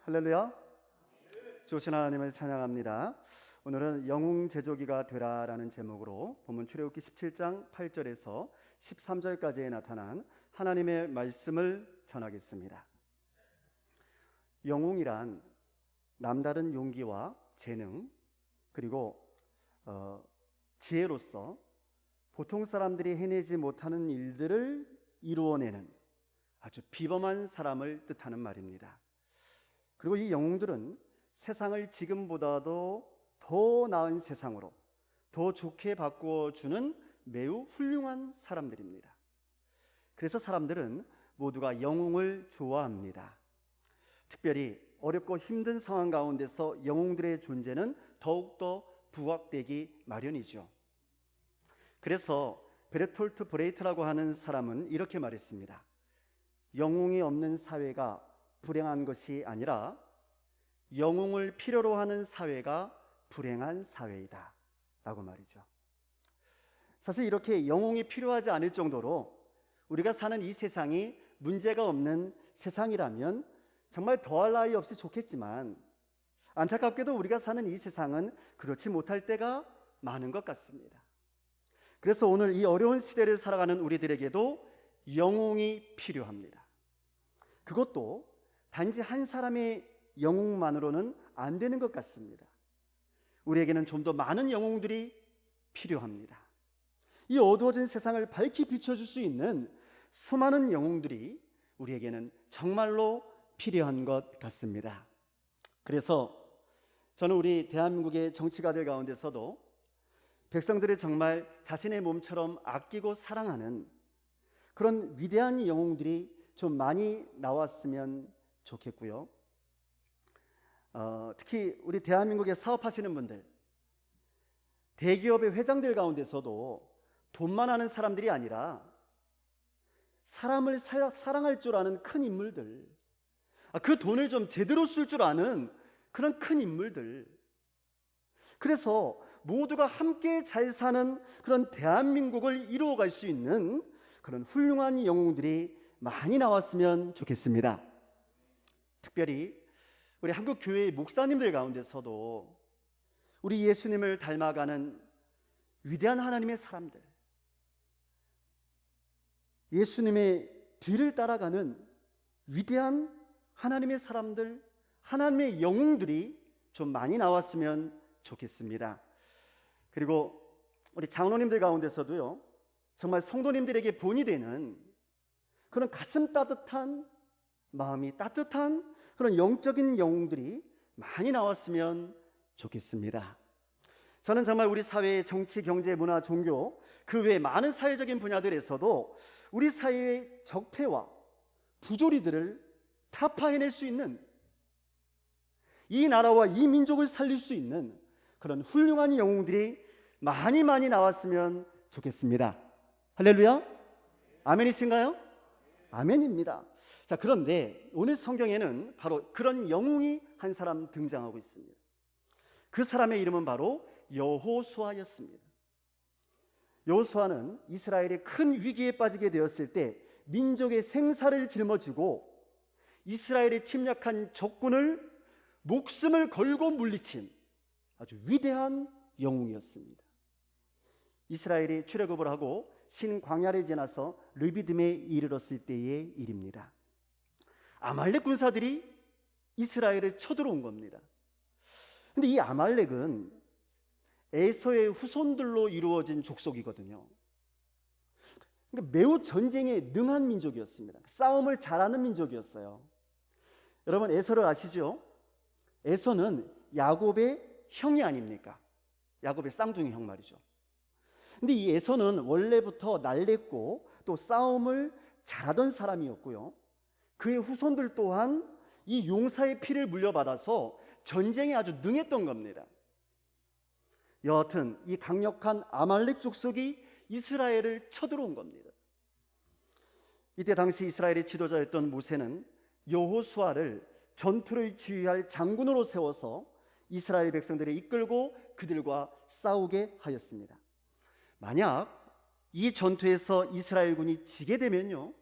할렐루야. 좋으신 하나님을 찬양합니다. 오늘은 영웅 제조기가 되라라는 제목으로 본문 출애굽기 17장 8절에서 13절까지에 나타난 하나님의 말씀을 전하겠습니다. 영웅이란 남다른 용기와 재능 그리고 지혜로서 보통 사람들이 해내지 못하는 일들을 이루어내는 아주 비범한 사람을 뜻하는 말입니다. 그리고 이 영웅들은 세상을 지금보다도 더 나은 세상으로 더 좋게 바꾸어주는 매우 훌륭한 사람들입니다. 그래서 사람들은 모두가 영웅을 좋아합니다. 특별히 어렵고 힘든 상황 가운데서 영웅들의 존재는 더욱더 부각되기 마련이죠. 그래서 베르톨트 브레이트라고 하는 사람은 이렇게 말했습니다. 영웅이 없는 사회가 불행한 것이 아니라 영웅을 필요로 하는 사회가 불행한 사회이다 라고 말이죠. 사실 이렇게 영웅이 필요하지 않을 정도로 우리가 사는 이 세상이 문제가 없는 세상이라면 정말 더할 나위 없이 좋겠지만 안타깝게도 우리가 사는 이 세상은 그렇지 못할 때가 많은 것 같습니다. 그래서 오늘 이 어려운 시대를 살아가는 우리들에게도 영웅이 필요합니다. 그것도 단지 한 사람의 영웅만으로는 안 되는 것 같습니다. 우리에게는 좀 더 많은 영웅들이 필요합니다. 이 어두워진 세상을 밝히 비춰줄 수 있는 수많은 영웅들이 우리에게는 정말로 필요한 것 같습니다. 그래서 저는 우리 대한민국의 정치가들 가운데서도 백성들을 정말 자신의 몸처럼 아끼고 사랑하는 그런 위대한 영웅들이 좀 많이 나왔으면 좋겠고요. 특히 우리 대한민국에 사업하시는 분들, 대기업의 회장들 가운데서도 돈만 아는 사람들이 아니라 사람을 사랑할 줄 아는 큰 인물들, 그 돈을 좀 제대로 쓸 줄 아는 그런 큰 인물들, 그래서 모두가 함께 잘 사는 그런 대한민국을 이루어갈 수 있는 그런 훌륭한 영웅들이 많이 나왔으면 좋겠습니다. 특별히 우리 한국 교회의 목사님들 가운데서도 우리 예수님을 닮아가는 위대한 하나님의 사람들, 예수님의 뒤를 따라가는 위대한 하나님의 사람들, 하나님의 영웅들이 좀 많이 나왔으면 좋겠습니다. 그리고 우리 장로님들 가운데서도요, 정말 성도님들에게 본이 되는 그런 가슴 따뜻한, 마음이 따뜻한 그런 영적인 영웅들이 많이 나왔으면 좋겠습니다. 저는 정말 우리 사회의 정치, 경제, 문화, 종교 그 외 많은 사회적인 분야들에서도 우리 사회의 적폐와 부조리들을 타파해낼 수 있는, 이 나라와 이 민족을 살릴 수 있는 그런 훌륭한 영웅들이 많이 나왔으면 좋겠습니다. 할렐루야? 아멘이신가요? 아멘입니다. 자, 그런데 오늘 성경에는 바로 그런 영웅이 한 사람 등장하고 있습니다. 그 사람의 이름은 바로 여호수아였습니다. 여호수아는 이스라엘이 큰 위기에 빠지게 되었을 때 민족의 생사를 짊어지고 이스라엘의 침략한 적군을 목숨을 걸고 물리친 아주 위대한 영웅이었습니다. 이스라엘이 출애굽을 하고 신광야를 지나서 르비딤에 이르렀을 때의 일입니다. 아말렉 군사들이 이스라엘을 쳐들어온 겁니다. 근데 이 아말렉은 에서의 후손들로 이루어진 족속이거든요. 그러니까 매우 전쟁에 능한 민족이었습니다. 싸움을 잘하는 민족이었어요. 여러분, 에서를 아시죠? 에서는 야곱의 형이 아닙니까? 야곱의 쌍둥이 형 말이죠. 근데 이 에서는 원래부터 날랬고 또 싸움을 잘하던 사람이었고요, 그의 후손들 또한 이 용사의 피를 물려받아서 전쟁에 아주 능했던 겁니다. 여하튼 이 강력한 아말렉 족속이 이스라엘을 쳐들어온 겁니다. 이때 당시 이스라엘의 지도자였던 모세는 여호수아를 전투를 지휘할 장군으로 세워서 이스라엘 백성들을 이끌고 그들과 싸우게 하였습니다. 만약 이 전투에서 이스라엘군이 지게 되면요,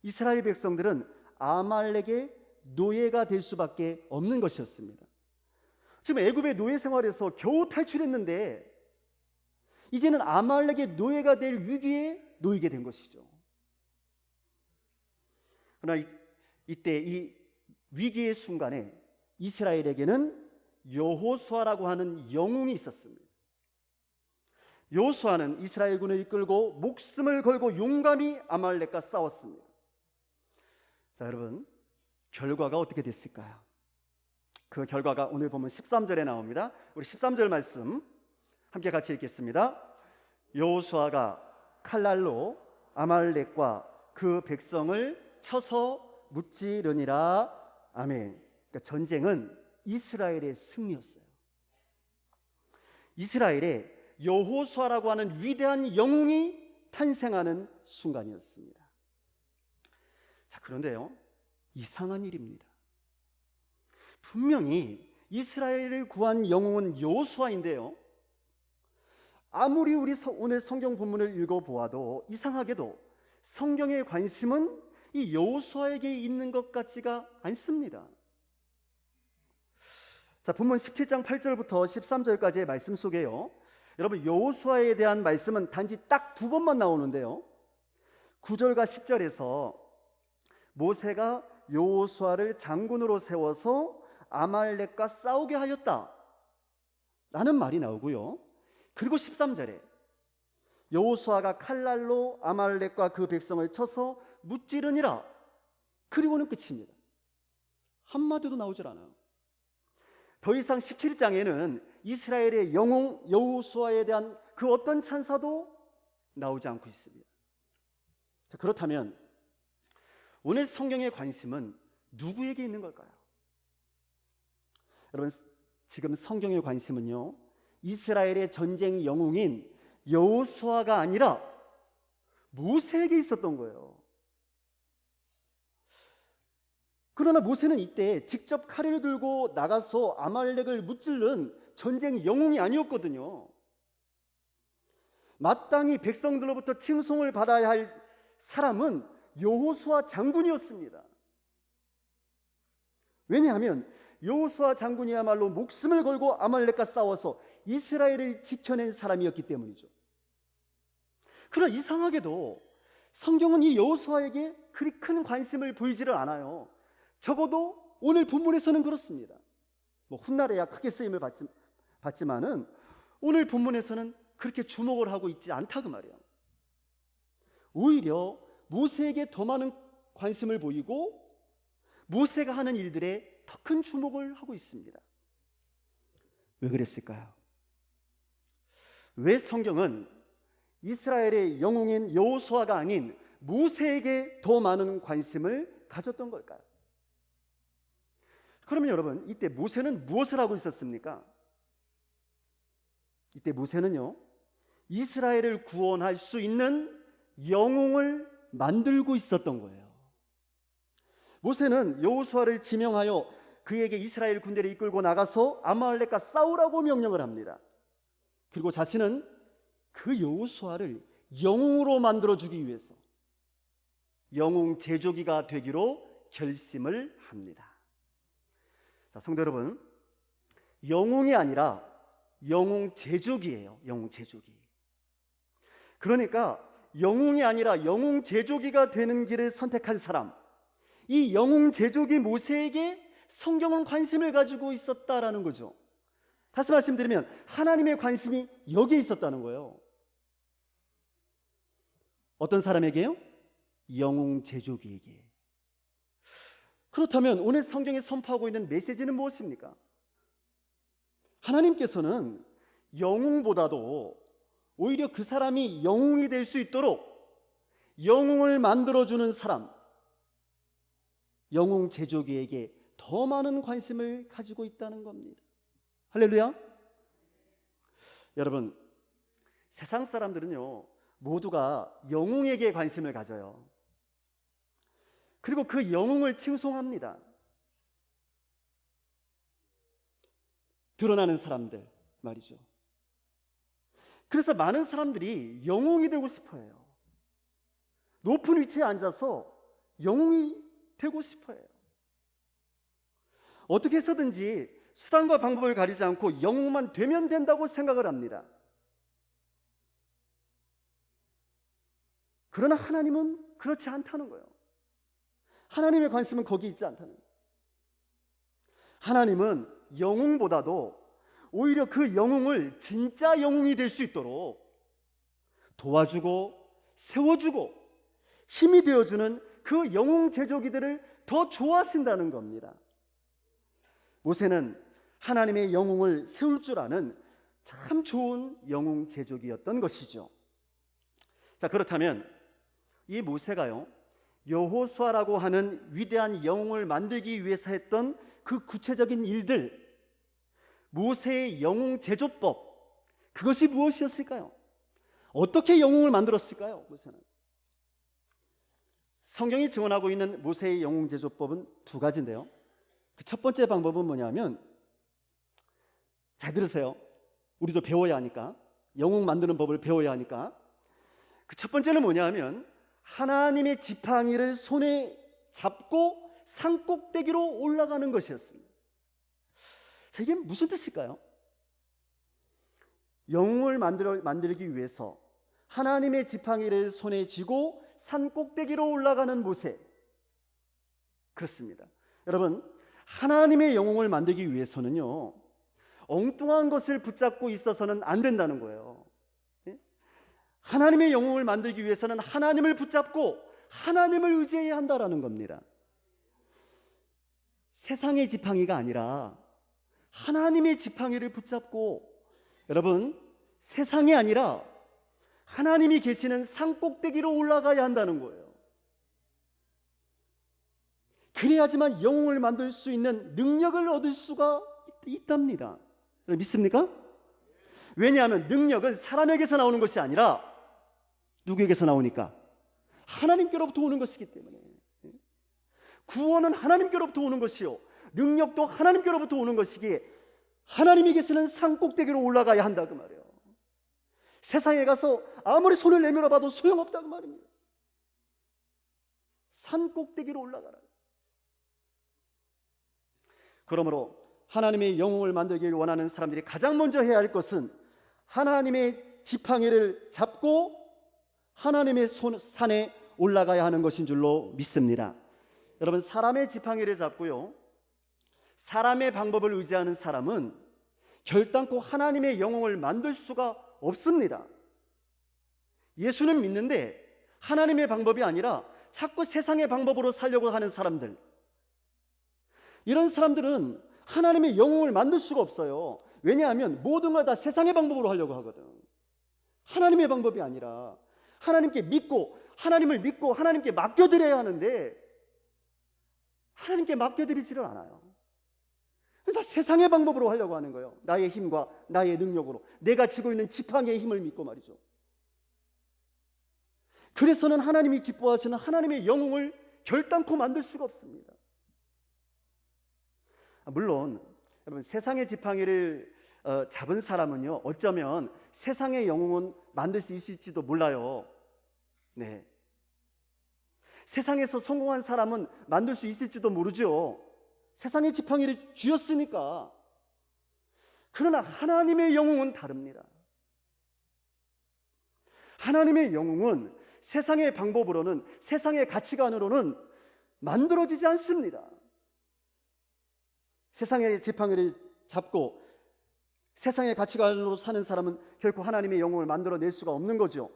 이스라엘 백성들은 아말렉의 노예가 될 수밖에 없는 것이었습니다. 지금 애굽의 노예 생활에서 겨우 탈출했는데 이제는 아말렉의 노예가 될 위기에 놓이게 된 것이죠. 그러나 이때 이 위기의 순간에 이스라엘에게는 여호수아라고 하는 영웅이 있었습니다. 여호수아는 이스라엘군을 이끌고 목숨을 걸고 용감히 아말렉과 싸웠습니다. 자, 여러분, 결과가 어떻게 됐을까요? 그 결과가 오늘 보면 13절에 나옵니다. 우리 13절 말씀 함께 같이 읽겠습니다. 여호수아가 칼날로 아말렉과 그 백성을 쳐서 무찌르니라. 아멘. 그러니까 전쟁은 이스라엘의 승리였어요. 이스라엘에 여호수아라고 하는 위대한 영웅이 탄생하는 순간이었습니다. 자, 그런데요, 이상한 일입니다. 분명히 이스라엘을 구한 영웅은 여호수아인데요, 아무리 우리 오늘 성경 본문을 읽어보아도 이상하게도 성경의 관심은 이 여호수아에게 있는 것 같지가 않습니다. 자, 본문 17장 8절부터 13절까지의 말씀 속에요, 여러분, 여호수아에 대한 말씀은 단지 딱 두 번만 나오는데요, 9절과 10절에서 모세가 여호수아를 장군으로 세워서 아말렉과 싸우게 하였다 라는 말이 나오고요, 그리고 13절에 여호수아가 칼날로 아말렉과 그 백성을 쳐서 무찌르니라, 그리고는 끝입니다. 한마디도 나오질 않아요. 더 이상 17장에는 이스라엘의 영웅 여호수아에 대한 그 어떤 찬사도 나오지 않고 있습니다. 자, 그렇다면 오늘 성경의 관심은 누구에게 있는 걸까요? 여러분, 지금 성경의 관심은요, 이스라엘의 전쟁 영웅인 여호수아가 아니라 모세에게 있었던 거예요. 그러나 모세는 이때 직접 칼을 들고 나가서 아말렉을 무찌른 전쟁 영웅이 아니었거든요. 마땅히 백성들로부터 칭송을 받아야 할 사람은 여호수아 장군이었습니다. 왜냐하면 여호수아 장군이야말로 목숨을 걸고 아말렉과 싸워서 이스라엘을 지켜낸 사람이었기 때문이죠. 그러나 이상하게도 성경은 이 여호수아에게 그리 큰 관심을 보이지를 않아요. 적어도 오늘 본문에서는 그렇습니다. 훗날에야 크게 쓰임을 받지만은 오늘 본문에서는 그렇게 주목을 하고 있지 않다 그 말이에요. 오히려 모세에게 더 많은 관심을 보이고 모세가 하는 일들에 더 큰 주목을 하고 있습니다. 왜 그랬을까요? 왜 성경은 이스라엘의 영웅인 여호수아가 아닌 모세에게 더 많은 관심을 가졌던 걸까요? 그러면 여러분, 이때 모세는 무엇을 하고 있었습니까? 이때 모세는요, 이스라엘을 구원할 수 있는 영웅을 만들고 있었던 거예요. 모세는 여호수아를 지명하여 그에게 이스라엘 군대를 이끌고 나가서 아말렉과 싸우라고 명령을 합니다. 그리고 자신은 그 여호수아를 영웅으로 만들어주기 위해서 영웅 제조기가 되기로 결심을 합니다. 자, 성도 여러분, 영웅이 아니라 영웅 제조기예요. 영웅 제조기. 그러니까 영웅이 아니라 영웅 제조기가 되는 길을 선택한 사람, 이 영웅 제조기 모세에게 성경은 관심을 가지고 있었다라는 거죠. 다시 말씀드리면 하나님의 관심이 여기에 있었다는 거예요. 어떤 사람에게요? 영웅 제조기에게. 그렇다면 오늘 성경에 선포하고 있는 메시지는 무엇입니까? 하나님께서는 영웅보다도 오히려 그 사람이 영웅이 될 수 있도록 영웅을 만들어주는 사람, 영웅 제조기에게 더 많은 관심을 가지고 있다는 겁니다. 할렐루야. 여러분, 세상 사람들은요, 모두가 영웅에게 관심을 가져요. 그리고 그 영웅을 칭송합니다. 드러나는 사람들 말이죠. 그래서 많은 사람들이 영웅이 되고 싶어 해요. 높은 위치에 앉아서 영웅이 되고 싶어 해요. 어떻게 해서든지 수단과 방법을 가리지 않고 영웅만 되면 된다고 생각을 합니다. 그러나 하나님은 그렇지 않다는 거예요. 하나님의 관심은 거기 있지 않다는 거예요. 하나님은 영웅보다도 오히려 그 영웅을 진짜 영웅이 될 수 있도록 도와주고 세워주고 힘이 되어주는 그 영웅 제조기들을 더 좋아하신다는 겁니다. 모세는 하나님의 영웅을 세울 줄 아는 참 좋은 영웅 제조기였던 것이죠. 자, 그렇다면 이 모세가요, 여호수아라고 하는 위대한 영웅을 만들기 위해서 했던 그 구체적인 일들, 모세의 영웅 제조법, 그것이 무엇이었을까요? 어떻게 영웅을 만들었을까요? 모세는. 성경이 증언하고 있는 모세의 영웅 제조법은 두 가지인데요. 그 첫 번째 방법은 뭐냐면, 잘 들으세요. 우리도 배워야 하니까, 영웅 만드는 법을 배워야 하니까. 그 첫 번째는 뭐냐면 하나님의 지팡이를 손에 잡고 산꼭대기로 올라가는 것이었습니다. 자, 이게 무슨 뜻일까요? 영웅을 만들기 위해서 하나님의 지팡이를 손에 쥐고 산꼭대기로 올라가는 모세. 그렇습니다. 여러분, 하나님의 영웅을 만들기 위해서는요, 엉뚱한 것을 붙잡고 있어서는 안 된다는 거예요. 하나님의 영웅을 만들기 위해서는 하나님을 붙잡고 하나님을 의지해야 한다라는 겁니다. 세상의 지팡이가 아니라 하나님의 지팡이를 붙잡고, 여러분, 세상이 아니라 하나님이 계시는 산꼭대기로 올라가야 한다는 거예요. 그래야지만 영웅을 만들 수 있는 능력을 얻을 수가 있답니다. 믿습니까? 왜냐하면 능력은 사람에게서 나오는 것이 아니라 누구에게서 나오니까? 하나님께로부터 오는 것이기 때문에. 구원은 하나님께로부터 오는 것이요, 능력도 하나님께로부터 오는 것이기에 하나님이 계시는 산꼭대기로 올라가야 한다 그 말이에요. 세상에 가서 아무리 손을 내밀어 봐도 소용없다 그 말입니다. 산꼭대기로 올라가라. 그러므로 하나님의 영웅을 만들기를 원하는 사람들이 가장 먼저 해야 할 것은 하나님의 지팡이를 잡고 하나님의 산에 올라가야 하는 것인 줄로 믿습니다. 여러분, 사람의 지팡이를 잡고요, 사람의 방법을 의지하는 사람은 결단코 하나님의 영웅을 만들 수가 없습니다. 예수는 믿는데 하나님의 방법이 아니라 자꾸 세상의 방법으로 살려고 하는 사람들, 이런 사람들은 하나님의 영웅을 만들 수가 없어요. 왜냐하면 모든 걸 다 세상의 방법으로 하려고 하거든. 하나님의 방법이 아니라 하나님께 믿고, 하나님을 믿고 하나님께 맡겨드려야 하는데 하나님께 맡겨드리지를 않아요. 다 세상의 방법으로 하려고 하는 거예요. 나의 힘과 나의 능력으로, 내가 쥐고 있는 지팡이의 힘을 믿고 말이죠. 그래서는 하나님이 기뻐하시는 하나님의 영웅을 결단코 만들 수가 없습니다. 물론 여러분, 세상의 지팡이를 잡은 사람은요, 어쩌면 세상의 영웅은 만들 수 있을지도 몰라요. 네. 세상에서 성공한 사람은 만들 수 있을지도 모르죠. 세상의 지팡이를 쥐었으니까. 그러나 하나님의 영웅은 다릅니다. 하나님의 영웅은 세상의 방법으로는, 세상의 가치관으로는 만들어지지 않습니다. 세상의 지팡이를 잡고 세상의 가치관으로 사는 사람은 결코 하나님의 영웅을 만들어낼 수가 없는 거죠.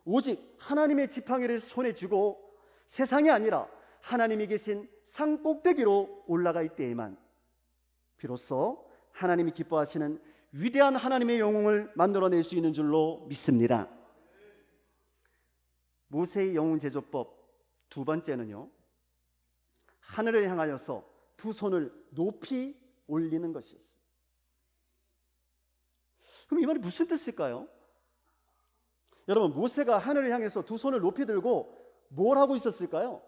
오직 하나님의 지팡이를 손에 쥐고 세상이 아니라 하나님이 계신 산꼭대기로 올라갈 때에만 비로소 하나님이 기뻐하시는 위대한 하나님의 영웅을 만들어낼 수 있는 줄로 믿습니다. 모세의 영웅 제조법 두 번째는요, 하늘을 향하여서 두 손을 높이 올리는 것이었어요. 그럼 이 말이 무슨 뜻일까요? 여러분, 모세가 하늘을 향해서 두 손을 높이 들고 뭘 하고 있었을까요?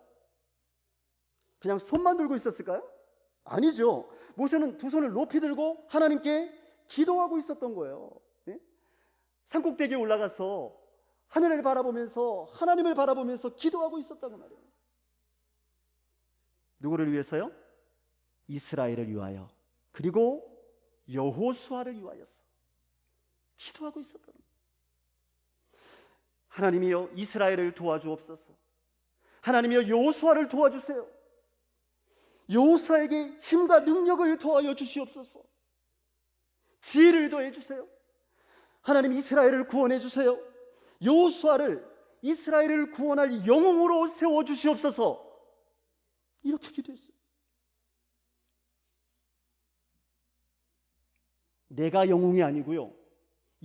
그냥 손만 들고 있었을까요? 아니죠. 모세는 두 손을 높이 들고 하나님께 기도하고 있었던 거예요. 네? 산꼭대기에 올라가서 하늘을 바라보면서, 하나님을 바라보면서 기도하고 있었다고 말이에요. 누구를 위해서요? 이스라엘을 위하여 그리고 여호수아를 위하여서 기도하고 있었던 거예요. 하나님이여 이스라엘을 도와주옵소서. 하나님이여 여호수아를 도와주세요. 여호수아에게 힘과 능력을 더하여 주시옵소서. 지혜를 더해 주세요. 하나님 이스라엘을 구원해 주세요. 여호수아를 이스라엘을 구원할 영웅으로 세워 주시옵소서. 이렇게 기도했어요. 내가 영웅이 아니고요,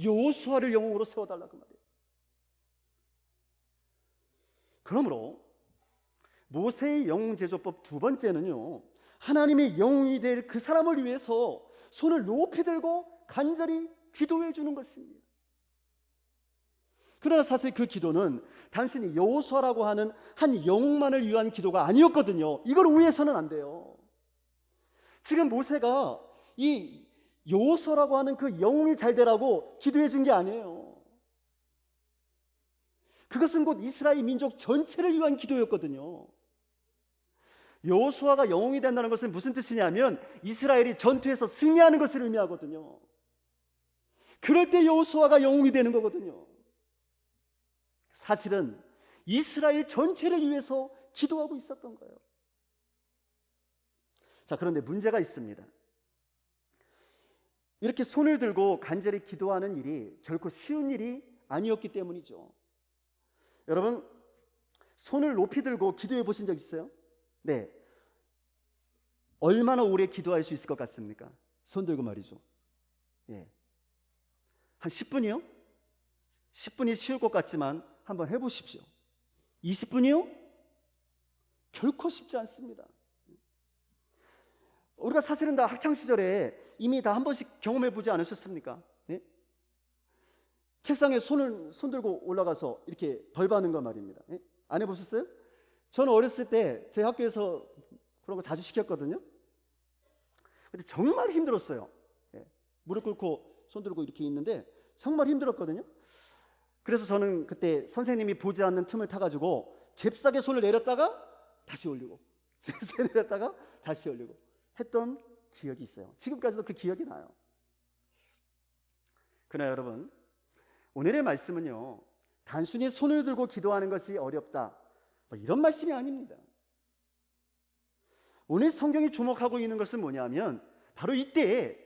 여호수아를 영웅으로 세워달라 그 말이에요. 그러므로 모세의 영웅 제조법 두 번째는요, 하나님의 영웅이 될 그 사람을 위해서 손을 높이 들고 간절히 기도해 주는 것입니다. 그러나 사실 그 기도는 단순히 여호수아라고 하는 한 영웅만을 위한 기도가 아니었거든요. 이걸 오해해서는 안 돼요. 지금 모세가 이 여호수아라고 하는 그 영웅이 잘 되라고 기도해 준 게 아니에요. 그것은 곧 이스라엘 민족 전체를 위한 기도였거든요. 여호수아가 영웅이 된다는 것은 무슨 뜻이냐면 이스라엘이 전투에서 승리하는 것을 의미하거든요. 그럴 때 여호수아가 영웅이 되는 거거든요. 사실은 이스라엘 전체를 위해서 기도하고 있었던 거예요. 자, 그런데 문제가 있습니다. 이렇게 손을 들고 간절히 기도하는 일이 결코 쉬운 일이 아니었기 때문이죠. 여러분, 손을 높이 들고 기도해 보신 적 있어요? 네. 얼마나 오래 기도할 수 있을 것 같습니까? 손 들고 말이죠. 예. 한 10분이요? 10분이 쉬울 것 같지만 한번 해보십시오. 20분이요? 결코 쉽지 않습니다. 우리가 사실은 다 학창시절에 이미 다 한 번씩 경험해 보지 않으셨습니까? 네? 책상에 손 들고 올라가서 이렇게 벌 받는 거 말입니다. 네? 안 해보셨어요? 저는 어렸을 때 제 학교에서 그런 거 자주 시켰거든요. 근데 정말 힘들었어요. 네. 무릎 꿇고 손 들고 이렇게 있는데 정말 힘들었거든요. 그래서 저는 그때 선생님이 보지 않는 틈을 타가지고 잽싸게 손을 내렸다가 다시 올리고 잽싸게 내렸다가 다시 올리고 했던 기억이 있어요. 지금까지도 그 기억이 나요. 그러나 여러분, 오늘의 말씀은요, 단순히 손을 들고 기도하는 것이 어렵다, 이런 말씀이 아닙니다. 오늘 성경이 주목하고 있는 것은 뭐냐면 바로 이때에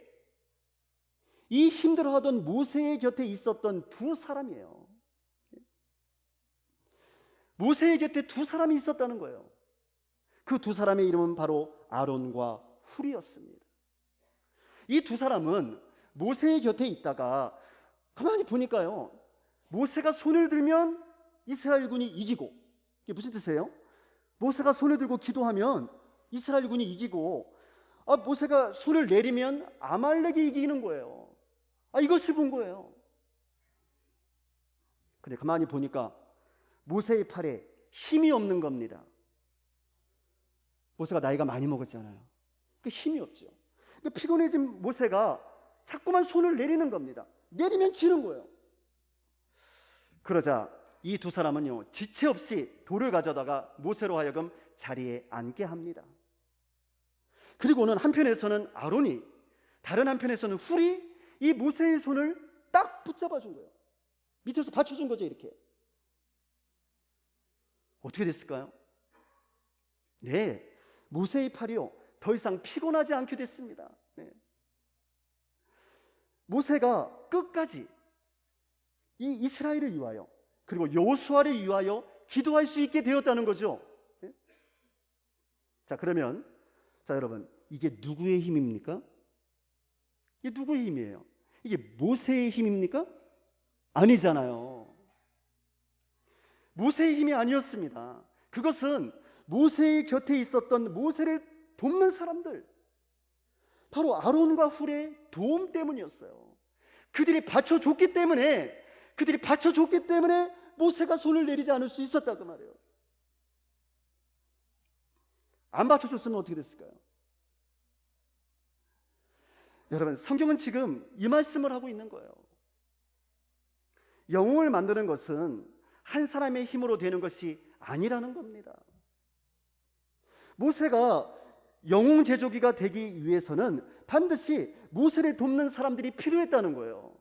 이 힘들어하던 모세의 곁에 있었던 두 사람이에요. 모세의 곁에 두 사람이 있었다는 거예요. 그 두 사람의 이름은 바로 아론과 훌이었습니다. 이 두 사람은 모세의 곁에 있다가 가만히 보니까요, 모세가 손을 들면 이스라엘군이 이기고, 이게 무슨 뜻이에요? 모세가 손을 들고 기도하면 이스라엘군이 이기고, 모세가 손을 내리면 아말렉이 이기는 거예요. 이것을 본 거예요. 근데 가만히 보니까 모세의 팔에 힘이 없는 겁니다. 모세가 나이가 많이 먹었잖아요. 그 힘이 없죠. 피곤해진 모세가 자꾸만 손을 내리는 겁니다. 내리면 지는 거예요. 그러자 이 두 사람은요, 지체 없이 돌을 가져다가 모세로 하여금 자리에 앉게 합니다. 그리고는 한편에서는 아론이, 다른 한편에서는 훌이 이 모세의 손을 딱 붙잡아 준 거예요. 밑에서 받쳐준 거죠. 이렇게. 어떻게 됐을까요? 네, 모세의 팔이요, 더 이상 피곤하지 않게 됐습니다. 네. 모세가 끝까지 이 이스라엘을 위하여 그리고 여호수아를 위하여 기도할 수 있게 되었다는 거죠. 네? 자, 그러면 여러분, 이게 누구의 힘입니까? 이게 누구의 힘이에요? 이게 모세의 힘입니까? 아니잖아요. 모세의 힘이 아니었습니다. 그것은 모세의 곁에 있었던 모세를 돕는 사람들, 바로 아론과 훌의 도움 때문이었어요. 그들이 받쳐줬기 때문에 모세가 손을 내리지 않을 수 있었다 그 말이에요. 안 받쳐줬으면 어떻게 됐을까요? 여러분, 성경은 지금 이 말씀을 하고 있는 거예요. 영웅을 만드는 것은 한 사람의 힘으로 되는 것이 아니라는 겁니다. 모세가 영웅 제조기가 되기 위해서는 반드시 모세를 돕는 사람들이 필요했다는 거예요.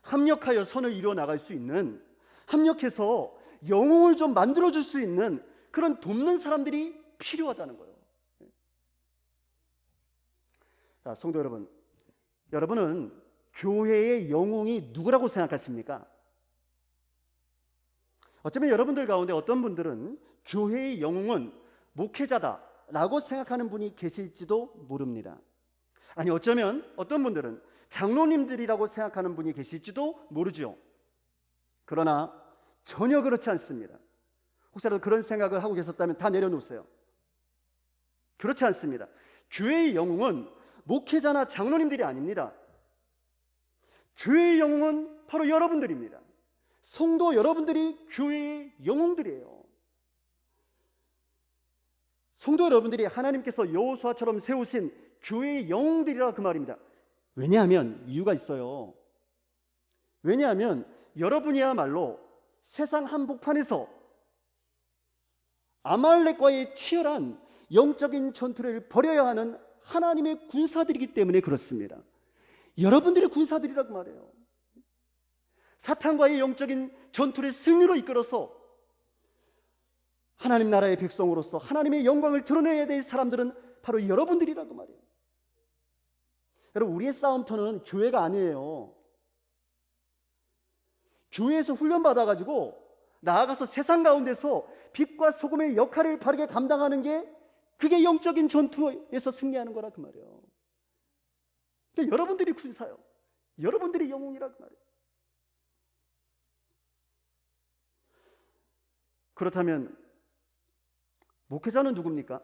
합력하여 선을 이루어 나갈 수 있는, 합력해서 영웅을 좀 만들어줄 수 있는 그런 돕는 사람들이 필요하다는 거예요. 자, 성도 여러분, 여러분은 교회의 영웅이 누구라고 생각하십니까? 어쩌면 여러분들 가운데 어떤 분들은 교회의 영웅은 목회자다라고 생각하는 분이 계실지도 모릅니다. 아니, 어쩌면 어떤 분들은 장로님들이라고 생각하는 분이 계실지도 모르죠. 그러나 전혀 그렇지 않습니다. 혹시라도 그런 생각을 하고 계셨다면 다 내려놓으세요. 그렇지 않습니다. 교회의 영웅은 목회자나 장로님들이 아닙니다. 교회의 영웅은 바로 여러분들입니다. 성도 여러분들이 교회의 영웅들이에요. 성도 여러분들이 하나님께서 여호수아처럼 세우신 교회의 영웅들이라 그 말입니다. 왜냐하면 이유가 있어요. 왜냐하면 여러분이야말로 세상 한복판에서 아말렉과의 치열한 영적인 전투를 벌여야 하는 하나님의 군사들이기 때문에 그렇습니다. 여러분들이 군사들이라고 말해요. 사탄과의 영적인 전투를 승리로 이끌어서 하나님 나라의 백성으로서 하나님의 영광을 드러내야 될 사람들은 바로 여러분들이라고 말해요. 여러분, 우리의 싸움터는 교회가 아니에요. 교회에서 훈련받아가지고 나아가서 세상 가운데서 빛과 소금의 역할을 바르게 감당하는 게, 그게 영적인 전투에서 승리하는 거라 그 말이에요. 그러니까 여러분들이 군사요. 여러분들이 영웅이라 그 말이에요. 그렇다면 목회자는 누굽니까?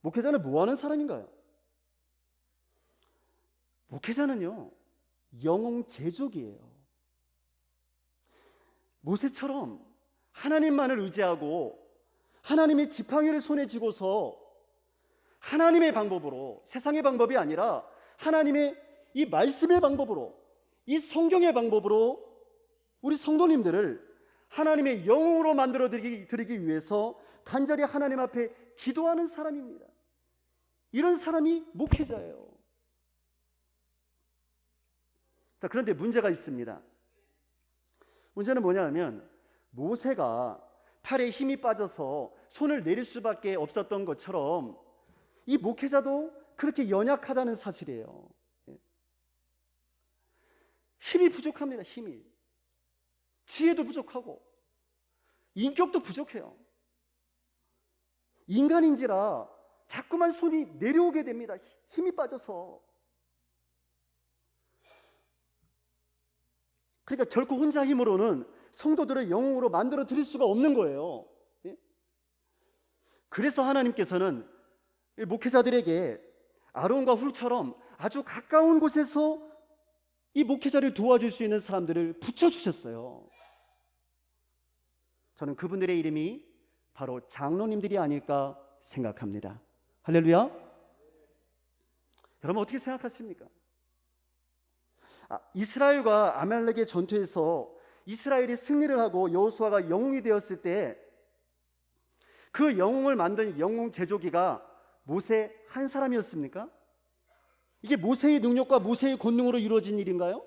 목회자는 뭐 하는 사람인가요? 목회자는요, 영웅 제조기예요. 모세처럼 하나님만을 의지하고 하나님의 지팡이를 손에 쥐고서 하나님의 방법으로, 세상의 방법이 아니라 하나님의 이 말씀의 방법으로, 이 성경의 방법으로 우리 성도님들을 하나님의 영웅으로 만들어 드리기 위해서 간절히 하나님 앞에 기도하는 사람입니다. 이런 사람이 목회자예요. 자, 그런데 문제가 있습니다. 문제는 뭐냐 하면, 모세가 팔에 힘이 빠져서 손을 내릴 수밖에 없었던 것처럼 이 목회자도 그렇게 연약하다는 사실이에요. 힘이 부족합니다. 힘이. 지혜도 부족하고 인격도 부족해요. 인간인지라 자꾸만 손이 내려오게 됩니다. 힘이 빠져서. 그러니까 결코 혼자 힘으로는 성도들을 영웅으로 만들어 드릴 수가 없는 거예요. 그래서 하나님께서는 목회자들에게 아론과 훌처럼 아주 가까운 곳에서 이 목회자를 도와줄 수 있는 사람들을 붙여주셨어요. 저는 그분들의 이름이 바로 장로님들이 아닐까 생각합니다. 할렐루야. 여러분, 어떻게 생각하십니까? 이스라엘과 아말렉의 전투에서 이스라엘이 승리를 하고 여호수아가 영웅이 되었을 때 그 영웅을 만든 영웅 제조기가 모세 한 사람이었습니까? 이게 모세의 능력과 모세의 권능으로 이루어진 일인가요?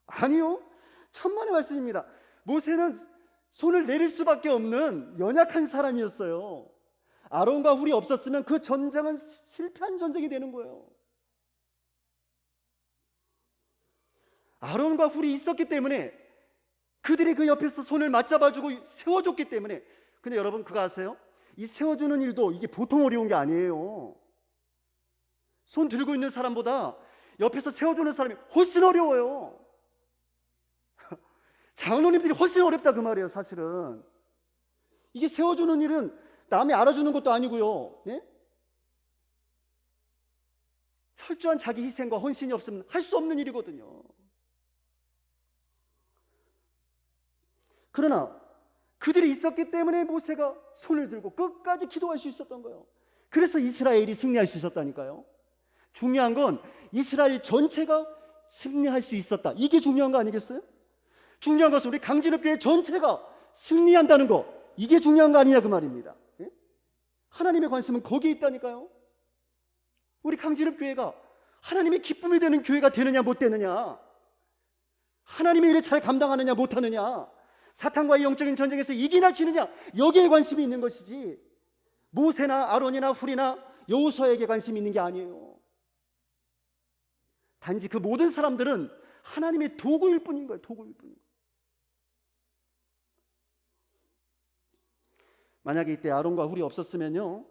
아니요. 천만의 말씀입니다. 모세는 손을 내릴 수밖에 없는 연약한 사람이었어요. 아론과 훌이 없었으면 그 전쟁은 실패한 전쟁이 되는 거예요. 아론과 훌이 있었기 때문에, 그들이 그 옆에서 손을 맞잡아주고 세워줬기 때문에. 근데 여러분, 그거 아세요? 이 세워주는 일도 이게 보통 어려운 게 아니에요. 손 들고 있는 사람보다 옆에서 세워주는 사람이 훨씬 어려워요. 장로님들이 훨씬 어렵다 그 말이에요. 사실은 이게 세워주는 일은 남이 알아주는 것도 아니고요. 네? 철저한 자기 희생과 헌신이 없으면 할 수 없는 일이거든요. 그러나 그들이 있었기 때문에 모세가 손을 들고 끝까지 기도할 수 있었던 거예요. 그래서 이스라엘이 승리할 수 있었다니까요. 중요한 건 이스라엘 전체가 승리할 수 있었다. 이게 중요한 거 아니겠어요? 중요한 것은 우리 강진읍교회 전체가 승리한다는 거, 이게 중요한 거 아니냐 그 말입니다. 예? 하나님의 관심은 거기에 있다니까요. 우리 강진읍교회가 하나님의 기쁨이 되는 교회가 되느냐 못 되느냐, 하나님의 일을 잘 감당하느냐 못하느냐, 사탄과의 영적인 전쟁에서 이기나 지느냐, 여기에 관심이 있는 것이지 모세나 아론이나 훌이나 여호수아에게 관심이 있는 게 아니에요. 단지 그 모든 사람들은 하나님의 도구일 뿐인 거예요. 도구일 뿐인 거예요. 만약에 이때 아론과 훌이 없었으면요,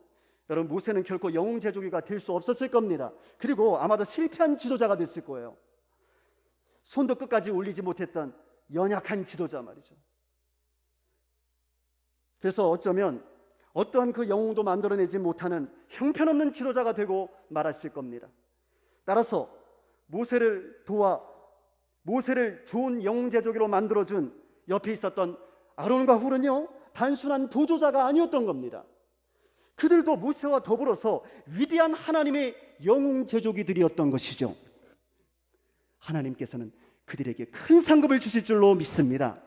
여러분, 모세는 결코 영웅 제조기가 될 수 없었을 겁니다. 그리고 아마도 실패한 지도자가 됐을 거예요. 손도 끝까지 올리지 못했던 연약한 지도자 말이죠. 그래서 어쩌면 어떠한 그 영웅도 만들어내지 못하는 형편없는 지도자가 되고 말았을 겁니다. 따라서 모세를 도와 모세를 좋은 영웅 제조기로 만들어준 옆에 있었던 아론과 훌은요, 단순한 보조자가 아니었던 겁니다. 그들도 모세와 더불어서 위대한 하나님의 영웅 제조기들이었던 것이죠. 하나님께서는 그들에게 큰 상급을 주실 줄로 믿습니다.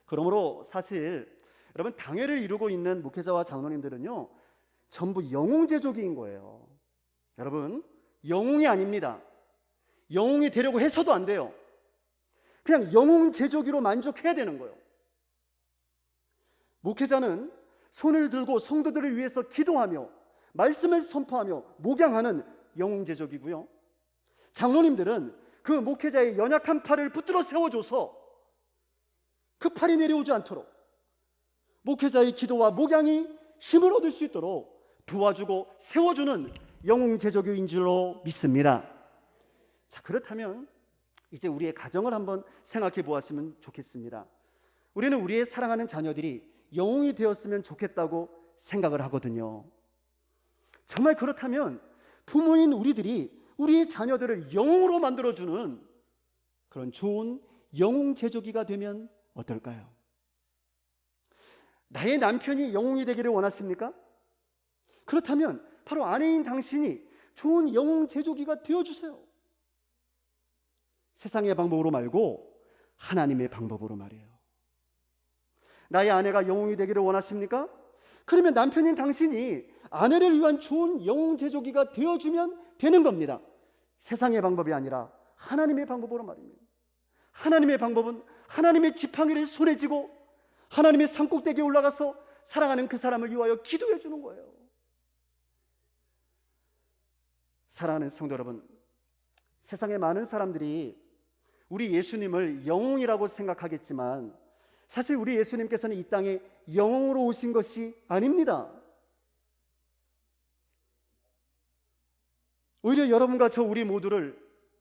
그러므로 사실 여러분, 당회를 이루고 있는 목회자와 장로님들은요, 전부 영웅 제조기인 거예요. 여러분, 영웅이 아닙니다. 영웅이 되려고 해서도 안 돼요. 그냥 영웅 제조기로 만족해야 되는 거예요. 목회자는 손을 들고 성도들을 위해서 기도하며 말씀을 선포하며 목양하는 영웅 제조기고요, 장로님들은 그 목회자의 연약한 팔을 붙들어 세워줘서 그 팔이 내려오지 않도록 목회자의 기도와 목양이 힘을 얻을 수 있도록 도와주고 세워주는 영웅 제조기인 줄로 믿습니다. 자, 그렇다면 이제 우리의 가정을 한번 생각해 보았으면 좋겠습니다. 우리는 우리의 사랑하는 자녀들이 영웅이 되었으면 좋겠다고 생각을 하거든요. 정말 그렇다면 부모인 우리들이 우리의 자녀들을 영웅으로 만들어주는 그런 좋은 영웅 제조기가 되면 어떨까요? 나의 남편이 영웅이 되기를 원하십니까? 그렇다면 바로 아내인 당신이 좋은 영웅 제조기가 되어주세요. 세상의 방법으로 말고 하나님의 방법으로 말이에요. 나의 아내가 영웅이 되기를 원하십니까? 그러면 남편인 당신이 아내를 위한 좋은 영웅 제조기가 되어주면 되는 겁니다. 세상의 방법이 아니라 하나님의 방법으로 말입니다. 하나님의 방법은 하나님의 지팡이를 손에 쥐고 하나님의 산꼭대기에 올라가서 사랑하는 그 사람을 위하여 기도해 주는 거예요. 사랑하는 성도 여러분, 세상의 많은 사람들이 우리 예수님을 영웅이라고 생각하겠지만 사실 우리 예수님께서는 이 땅에 영웅으로 오신 것이 아닙니다. 오히려 여러분과 저 우리 모두를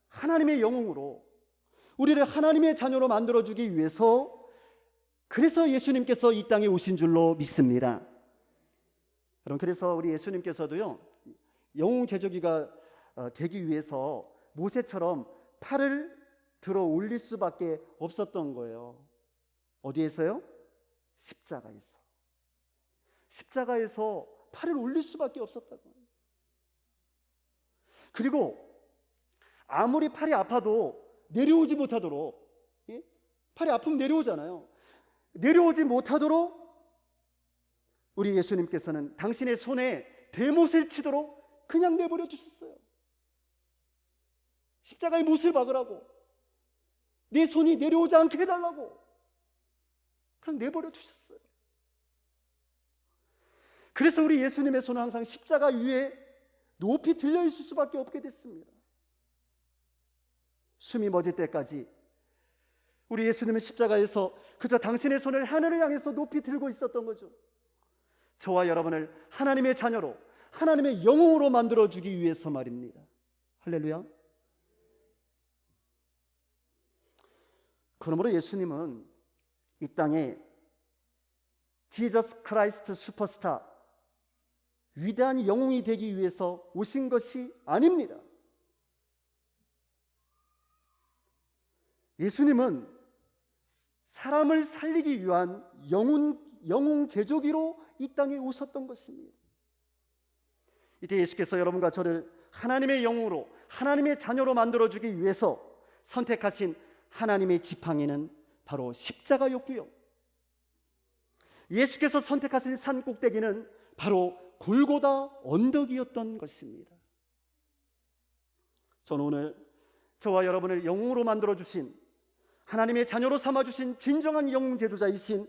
하나님의 영웅으로, 우리를 하나님의 자녀로 만들어주기 위해서, 그래서 예수님께서 이 땅에 오신 줄로 믿습니다. 여러분, 그래서 우리 예수님께서도요, 영웅 제조기가 되기 위해서 모세처럼 팔을 들어 올릴 수밖에 없었던 거예요. 어디에서요? 십자가에서. 십자가에서 팔을 올릴 수밖에 없었다고. 그리고 아무리 팔이 아파도 내려오지 못하도록, 팔이 아프면 내려오잖아요. 내려오지 못하도록 우리 예수님께서는 당신의 손에 대못을 치도록 그냥 내버려 두셨어요. 십자가에 못을 박으라고, 내 손이 내려오지 않게 해달라고 그냥 내버려 두셨어요. 그래서 우리 예수님의 손은 항상 십자가 위에 높이 들려 있을 수밖에 없게 됐습니다. 숨이 멎을 때까지 우리 예수님은 십자가에서 그저 당신의 손을 하늘을 향해서 높이 들고 있었던 거죠. 저와 여러분을 하나님의 자녀로, 하나님의 영웅으로 만들어주기 위해서 말입니다. 할렐루야. 그러므로 예수님은 이 땅에 지저스 크라이스트 슈퍼스타, 위대한 영웅이 되기 위해서 오신 것이 아닙니다. 예수님은 사람을 살리기 위한 영웅 제조기로 이 땅에 오셨던 것입니다. 이때 예수께서 여러분과 저를 하나님의 영웅으로, 하나님의 자녀로 만들어주기 위해서 선택하신 하나님의 지팡이는 바로 십자가였고요, 예수께서 선택하신 산 꼭대기는 바로 골고다 언덕이었던 것입니다. 저는 오늘 저와 여러분을 영웅으로 만들어주신, 하나님의 자녀로 삼아주신 진정한 영웅 제조자이신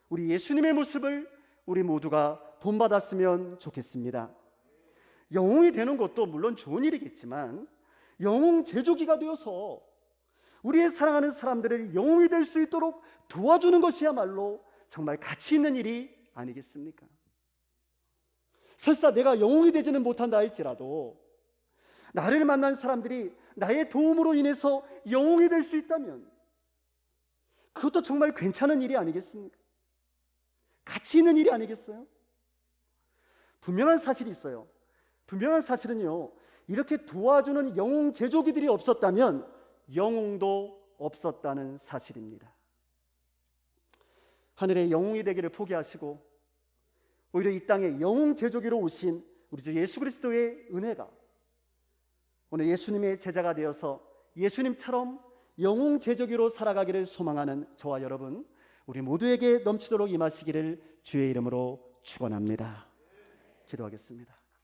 우리 예수님의 모습을 우리 모두가 본받았으면 좋겠습니다. 영웅이 되는 것도 물론 좋은 일이겠지만 영웅 제조기가 되어서 우리의 사랑하는 사람들을 영웅이 될 수 있도록 도와주는 것이야말로 정말 가치 있는 일이 아니겠습니까? 설사 내가 영웅이 되지는 못한다 할지라도 나를 만난 사람들이 나의 도움으로 인해서 영웅이 될 수 있다면 그것도 정말 괜찮은 일이 아니겠습니까? 가치 있는 일이 아니겠어요? 분명한 사실이 있어요. 분명한 사실은요, 이렇게 도와주는 영웅 제조기들이 없었다면 영웅도 없었다는 사실입니다. 하늘의 영웅이 되기를 포기하시고 오히려 이 땅에 영웅 제조기로 오신 우리 주 예수 그리스도의 은혜가 오늘 예수님의 제자가 되어서 예수님처럼 영웅 제조기로 살아가기를 소망하는 저와 여러분, 우리 모두에게 넘치도록 임하시기를 주의 이름으로 축원합니다. 기도하겠습니다.